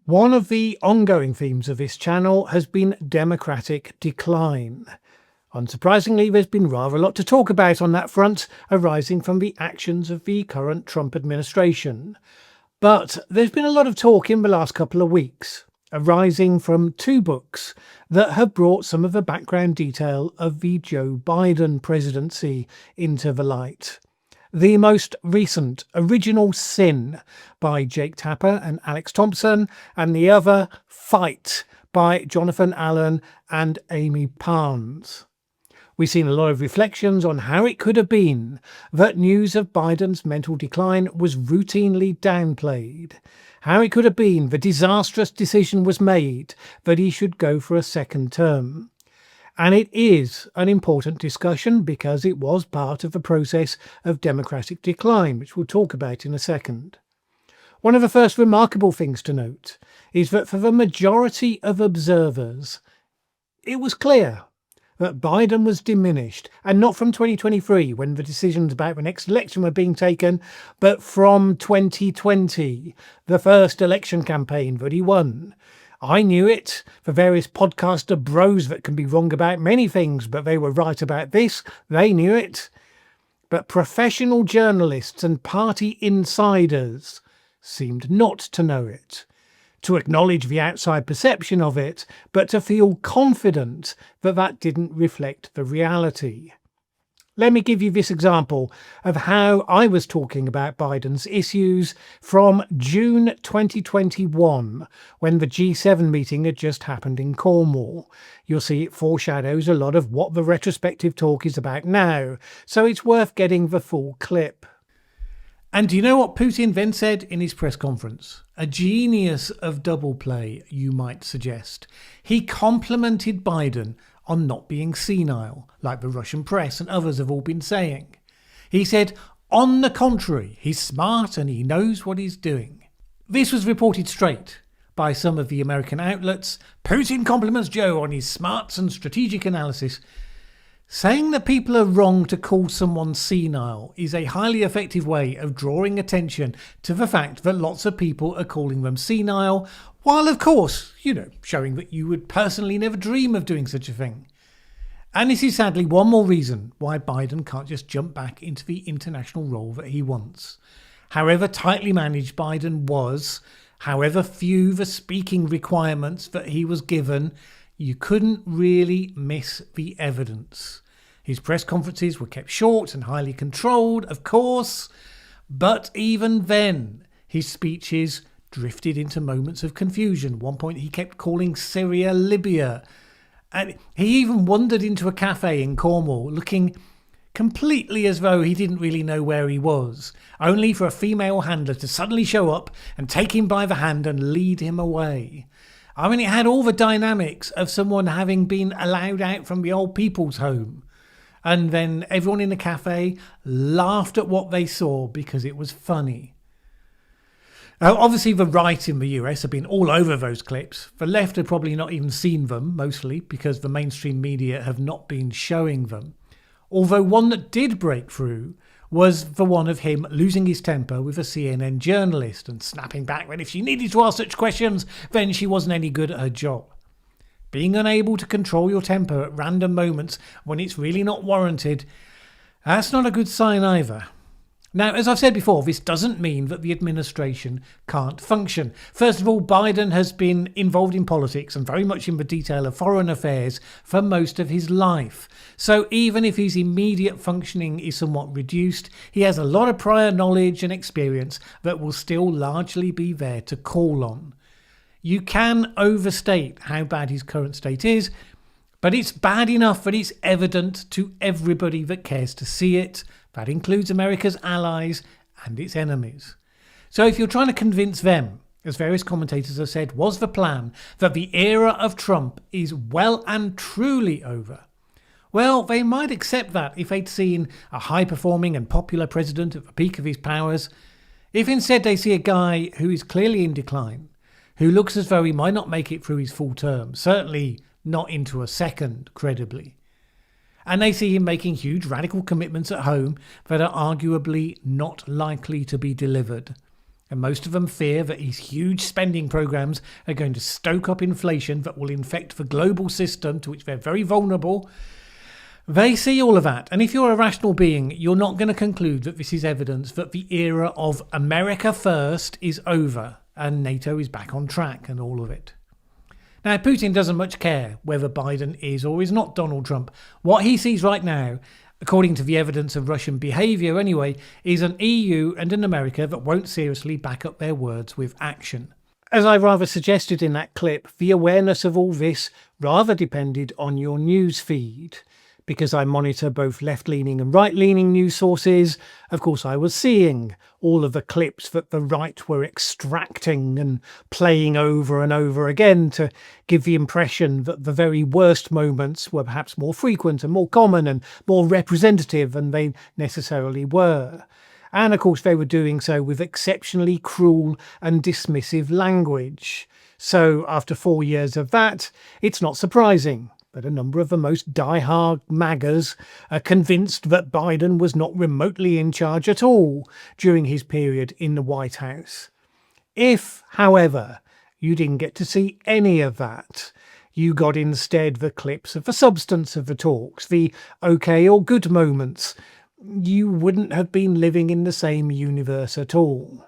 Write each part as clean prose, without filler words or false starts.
One of the ongoing themes of this channel has been democratic decline. Unsurprisingly, there's been rather a lot to talk about on that front, arising from the actions of the current Trump administration. But there's been a lot of talk in the last couple of weeks, arising from two books that have brought some of the background detail of the Joe Biden presidency into the light. The most recent, Original Sin by Jake Tapper and Alex Thompson, and the other, Fight by Jonathan Allen and Amy Parnes. We've seen a lot of reflections on how it could have been that news of Biden's mental decline was routinely downplayed, how it could have been the disastrous decision was made that he should go for a second term. And it is an important discussion because it was part of the process of democratic decline, which we'll talk about in a second. One of the first remarkable things to note is that for the majority of observers, it was clear that Biden was diminished, and not from 2023 when the decisions about the next election were being taken, but from 2020, the first election campaign that he won. I knew it. For various podcaster bros that can be wrong about many things, but they were right about this, they knew it. But professional journalists and party insiders seemed not to know it, to acknowledge the outside perception of it, but to feel confident that that didn't reflect the reality. Let me give you this example of how I was talking about Biden's issues from June 2021, when the G7 meeting had just happened in Cornwall. You'll see it foreshadows a lot of what the retrospective talk is about now, so it's worth getting the full clip. And do you know what Putin then said in his press conference? A genius of double play, you might suggest. He complimented Biden on not being senile, like the Russian press and others have all been saying. He said, on the contrary, he's smart and he knows what he's doing. This was reported straight by some of the American outlets. Putin compliments Joe on his smarts and strategic analysis. Saying that people are wrong to call someone senile is a highly effective way of drawing attention to the fact that lots of people are calling them senile, while of course, showing that you would personally never dream of doing such a thing. And this is sadly one more reason why Biden can't just jump back into the international role that he wants. However tightly managed Biden was, however few the speaking requirements that he was given, you couldn't really miss the evidence. His press conferences were kept short and highly controlled, of course, but even then, his speeches drifted into moments of confusion. At one point he kept calling Syria Libya, and he even wandered into a cafe in Cornwall looking completely as though he didn't really know where he was, only for a female handler to suddenly show up and take him by the hand and lead him away. I mean, it had all the dynamics of someone having been allowed out from the old people's home, and then everyone in the cafe laughed at what they saw because it was funny. Obviously, the right in the US have been all over those clips. The left have probably not even seen them, mostly because the mainstream media have not been showing them. Although one that did break through was the one of him losing his temper with a CNN journalist and snapping back that if she needed to ask such questions, then she wasn't any good at her job. Being unable to control your temper at random moments when it's really not warranted, that's not a good sign either. Now, as I've said before, this doesn't mean that the administration can't function. First of all, Biden has been involved in politics and very much in the detail of foreign affairs for most of his life. So even if his immediate functioning is somewhat reduced, he has a lot of prior knowledge and experience that will still largely be there to call on. You can overstate how bad his current state is, but it's bad enough that it's evident to everybody that cares to see it. That includes America's allies and its enemies. So if you're trying to convince them, as various commentators have said, was the plan that the era of Trump is well and truly over, well, they might accept that if they'd seen a high-performing and popular president at the peak of his powers. If instead they see a guy who is clearly in decline, who looks as though he might not make it through his full term, certainly not into a second, credibly, and they see him making huge radical commitments at home that are arguably not likely to be delivered, and most of them fear that these huge spending programs are going to stoke up inflation that will infect the global system to which they're very vulnerable. They see all of that, and if you're a rational being, you're not going to conclude that this is evidence that the era of America first is over and NATO is back on track and all of it. Now, Putin doesn't much care whether Biden is or is not Donald Trump. What he sees right now, according to the evidence of Russian behaviour anyway, is an EU and an America that won't seriously back up their words with action. As I rather suggested in that clip, the awareness of all this rather depended on your news feed. Because I monitor both left-leaning and right-leaning news sources, of course I was seeing all of the clips that the right were extracting and playing over and over again to give the impression that the very worst moments were perhaps more frequent and more common and more representative than they necessarily were. And of course they were doing so with exceptionally cruel and dismissive language. So after 4 years of that, it's not surprising that a number of the most die-hard MAGAs are convinced that Biden was not remotely in charge at all during his period in the White House. If, however, you didn't get to see any of that, you got instead the clips of the substance of the talks, the okay or good moments, you wouldn't have been living in the same universe at all.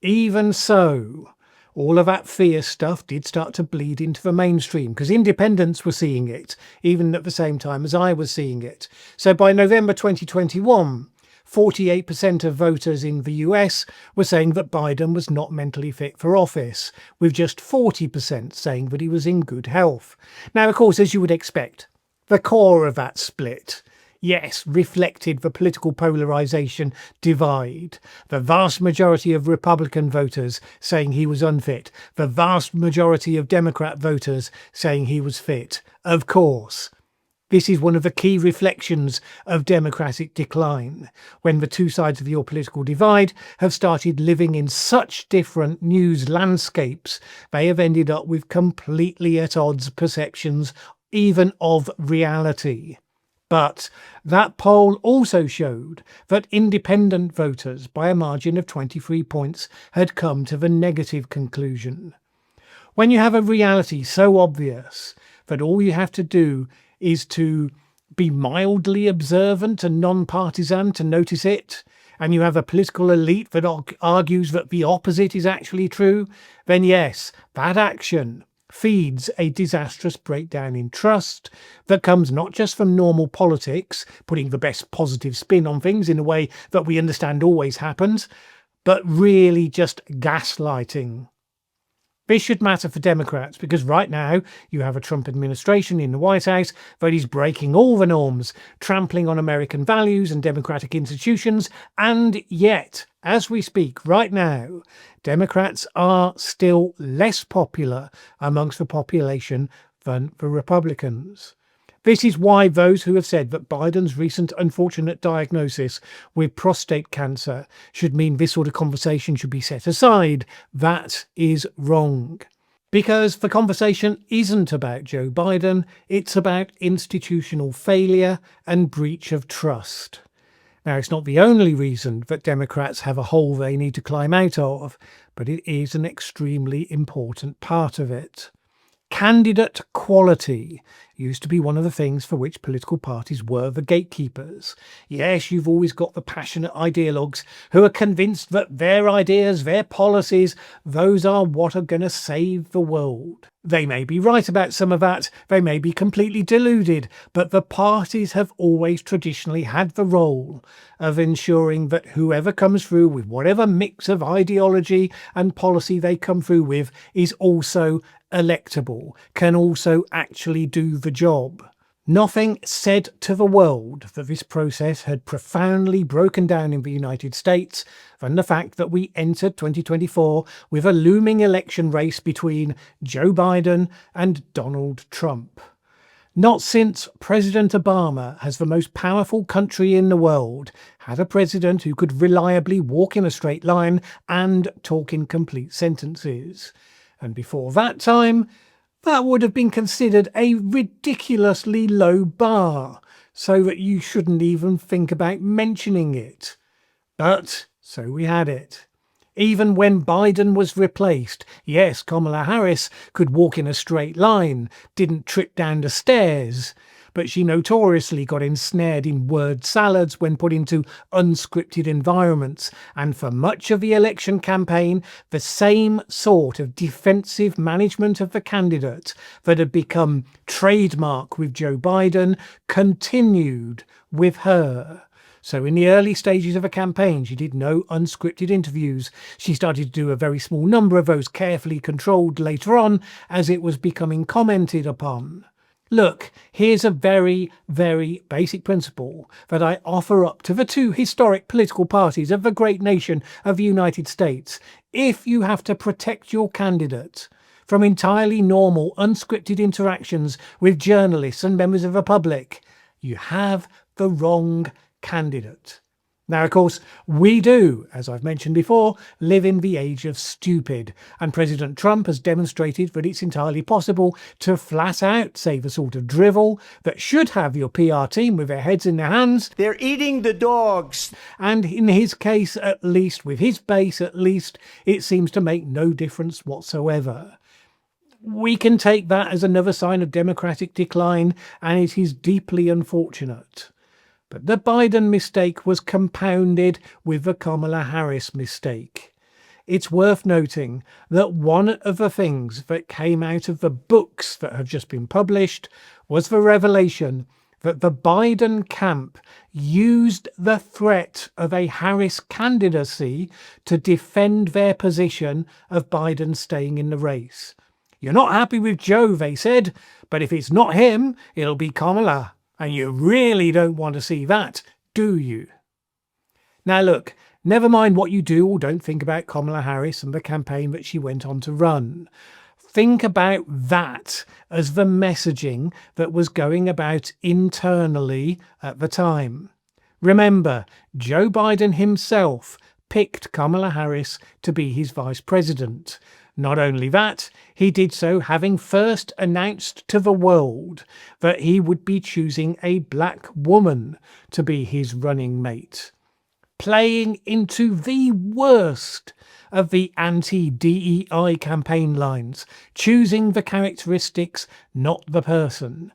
Even so, all of that fear stuff did start to bleed into the mainstream because independents were seeing it, even at the same time as I was seeing it. So by November 2021, 48% of voters in the US were saying that Biden was not mentally fit for office, with just 40% saying that he was in good health. Now, of course, as you would expect, the core of that split, yes, reflected the political polarisation divide. The vast majority of Republican voters saying he was unfit. The vast majority of Democrat voters saying he was fit. Of course. This is one of the key reflections of democratic decline, when the two sides of your political divide have started living in such different news landscapes, they have ended up with completely at odds perceptions even of reality. But that poll also showed that independent voters, by a margin of 23 points, had come to the negative conclusion. When you have a reality so obvious that all you have to do is to be mildly observant and non-partisan to notice it, and you have a political elite that argues that the opposite is actually true, then yes, that action feeds a disastrous breakdown in trust that comes not just from normal politics, putting the best positive spin on things in a way that we understand always happens, but really just gaslighting. This should matter for Democrats because right now you have a Trump administration in the White House that is breaking all the norms, trampling on American values and democratic institutions, and yet, as we speak right now, Democrats are still less popular amongst the population than the Republicans. This is why those who have said that Biden's recent unfortunate diagnosis with prostate cancer should mean this sort of conversation should be set aside, that is wrong. Because the conversation isn't about Joe Biden, it's about institutional failure and breach of trust. Now, it's not the only reason that Democrats have a hole they need to climb out of, but it is an extremely important part of it. Candidate quality used to be one of the things for which political parties were the gatekeepers. Yes, you've always got the passionate ideologues who are convinced that their ideas, their policies, those are what are going to save the world. They may be right about some of that, they may be completely deluded, but the parties have always traditionally had the role of ensuring that whoever comes through with whatever mix of ideology and policy they come through with is also electable, can also actually do the job. Nothing said to the world that this process had profoundly broken down in the United States than the fact that we entered 2024 with a looming election race between Joe Biden and Donald Trump. Not since President Obama has the most powerful country in the world had a president who could reliably walk in a straight line and talk in complete sentences. And before that time, that would have been considered a ridiculously low bar, so that you shouldn't even think about mentioning it. But so we had it. Even when Biden was replaced, yes, Kamala Harris could walk in a straight line, didn't trip down the stairs, but she notoriously got ensnared in word salads when put into unscripted environments, and for much of the election campaign, the same sort of defensive management of the candidate that had become trademark with Joe Biden continued with her. So in the early stages of a campaign, she did no unscripted interviews. She started to do a very small number of those, carefully controlled later on as it was becoming commented upon. Look, here's a very, very basic principle that I offer up to the two historic political parties of the great nation of the United States. If you have to protect your candidate from entirely normal, unscripted interactions with journalists and members of the public, you have the wrong candidate. Now, of course, we do, as I've mentioned before, live in the age of stupid, and President Trump has demonstrated that it's entirely possible to flat out say the sort of drivel that should have your PR team with their heads in their hands. They're eating the dogs. And in his case, at least, with his base at least, it seems to make no difference whatsoever. We can take that as another sign of democratic decline, and it is deeply unfortunate. But the Biden mistake was compounded with the Kamala Harris mistake. It's worth noting that one of the things that came out of the books that have just been published was the revelation that the Biden camp used the threat of a Harris candidacy to defend their position of Biden staying in the race. You're not happy with Joe, they said, but if it's not him, it'll be Kamala. And you really don't want to see that, do you? Now look, never mind what you do or don't think about Kamala Harris and the campaign that she went on to run. Think about that as the messaging that was going about internally at the time. Remember, Joe Biden himself picked Kamala Harris to be his vice president. Not only that, he did so having first announced to the world that he would be choosing a black woman to be his running mate, playing into the worst of the anti-DEI campaign lines, choosing the characteristics, not the person.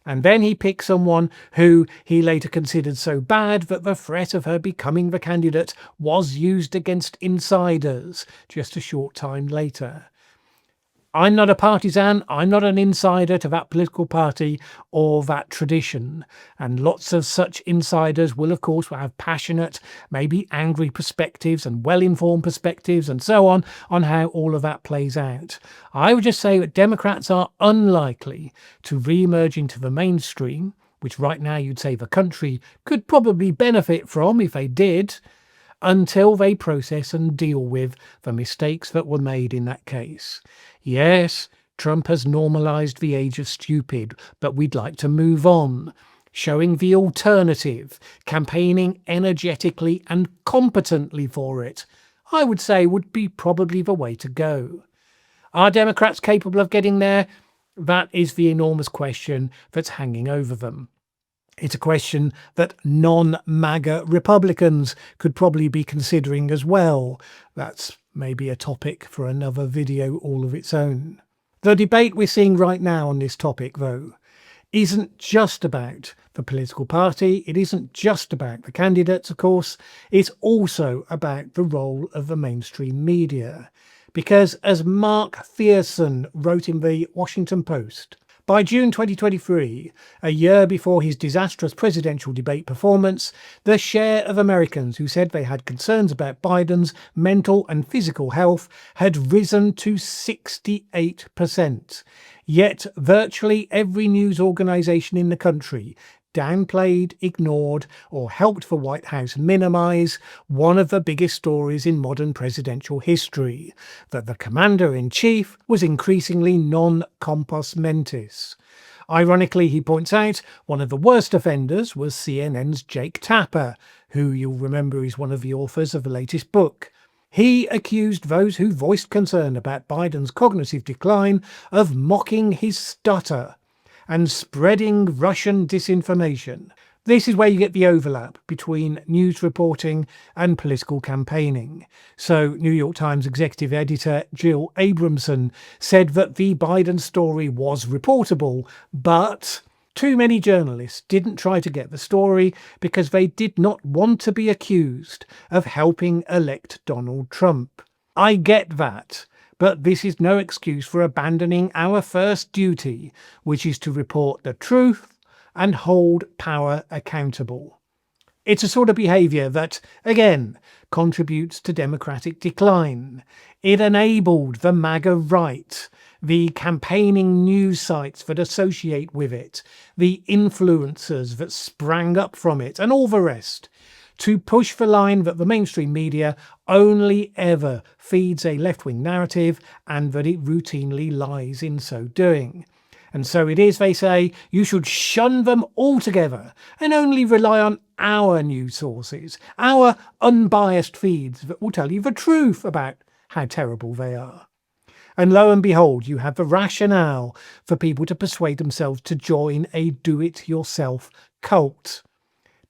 And then he picked someone who he later considered so bad that the threat of her becoming the candidate was used against insiders just a short time later. I'm not a partisan, I'm not an insider to that political party or that tradition. And lots of such insiders will, of course, have passionate, maybe angry perspectives and well-informed perspectives and so on how all of that plays out. I would just say that Democrats are unlikely to re-emerge into the mainstream, which right now you'd say the country could probably benefit from if they did, until they process and deal with the mistakes that were made in that case. Yes, Trump has normalized the age of stupid, but we'd like to move on, showing the alternative, campaigning energetically and competently for it, I would say would be probably the way to go. Are Democrats capable of getting there? That is the enormous question that's hanging over them. It's a question that non-MAGA Republicans could probably be considering as well. That's maybe a topic for another video all of its own. The debate we're seeing right now on this topic, though, isn't just about the political party. It isn't just about the candidates, of course. It's also about the role of the mainstream media. Because as Mark Thiessen wrote in the Washington Post, by June 2023, a year before his disastrous presidential debate performance, the share of Americans who said they had concerns about Biden's mental and physical health had risen to 68%. Yet virtually every news organisation in the country downplayed, ignored, or helped the White House minimise one of the biggest stories in modern presidential history, that the commander-in-chief was increasingly non-compos mentis. Ironically, he points out, one of the worst offenders was CNN's Jake Tapper, who you'll remember is one of the authors of the latest book. He accused those who voiced concern about Biden's cognitive decline of mocking his stutter and spreading Russian disinformation. This is where you get the overlap between news reporting and political campaigning. So New York Times executive editor Jill Abramson said that the Biden story was reportable, but too many journalists didn't try to get the story because they did not want to be accused of helping elect Donald Trump. I get that, but this is no excuse for abandoning our first duty, which is to report the truth and hold power accountable. It's a sort of behaviour that, again, contributes to democratic decline. It enabled the MAGA right, the campaigning news sites that associate with it, the influencers that sprang up from it, and all the rest, to push the line that the mainstream media only ever feeds a left-wing narrative and that it routinely lies in so doing. And so it is, they say, you should shun them altogether and only rely on our news sources, our unbiased feeds that will tell you the truth about how terrible they are. And lo and behold, you have the rationale for people to persuade themselves to join a do-it-yourself cult.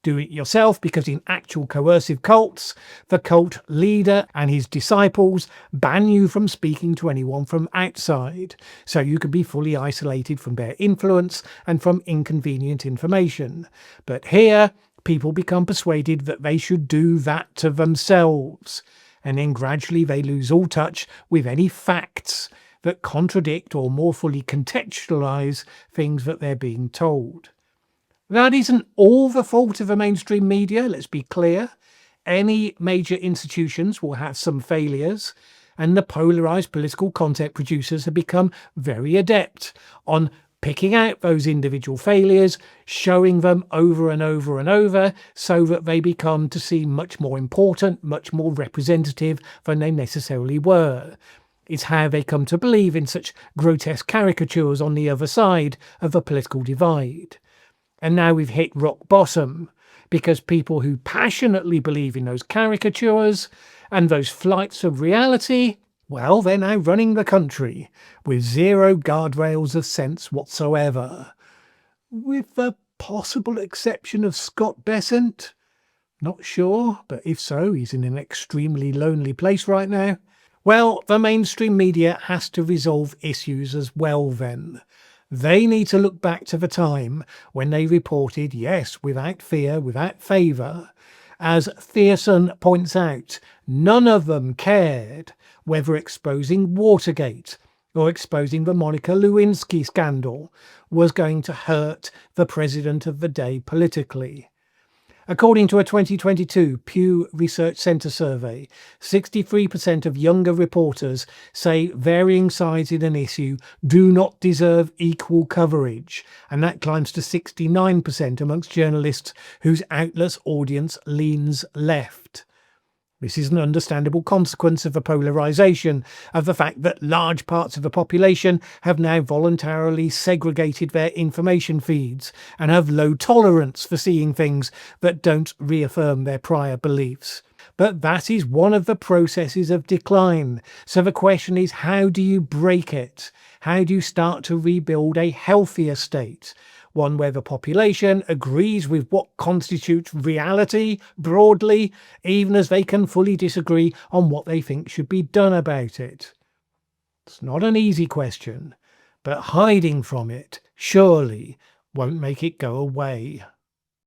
Do it yourself because in actual coercive cults, the cult leader and his disciples ban you from speaking to anyone from outside, so you can be fully isolated from their influence and from inconvenient information. But here, people become persuaded that they should do that to themselves, and then gradually they lose all touch with any facts that contradict or more fully contextualize things that they're being told. That isn't all the fault of the mainstream media, let's be clear. Any major institutions will have some failures, and the polarised political content producers have become very adept on picking out those individual failures, showing them over and over and over, so that they become to seem much more important, much more representative than they necessarily were. It's how they come to believe in such grotesque caricatures on the other side of the political divide. And now we've hit rock bottom, because people who passionately believe in those caricatures and those flights of reality, well, they're now running the country with zero guardrails of sense whatsoever. With the possible exception of Scott Bessent. Not sure, but if so, he's in an extremely lonely place right now. Well, the mainstream media has to resolve issues as well then. They need to look back to the time when they reported, yes, without fear, without favour. As Thiessen points out, none of them cared whether exposing Watergate or exposing the Monica Lewinsky scandal was going to hurt the president of the day politically. According to a 2022 Pew Research Center survey, 63% of younger reporters say varying sides in an issue do not deserve equal coverage, and that climbs to 69% amongst journalists whose outlet's audience leans left. This is an understandable consequence of the polarisation of the fact that large parts of the population have now voluntarily segregated their information feeds and have low tolerance for seeing things that don't reaffirm their prior beliefs. But that is one of the processes of decline. So the question is, how do you break it? How do you start to rebuild a healthier state? One where the population agrees with what constitutes reality broadly, even as they can fully disagree on what they think should be done about it. It's not an easy question, but hiding from it surely won't make it go away.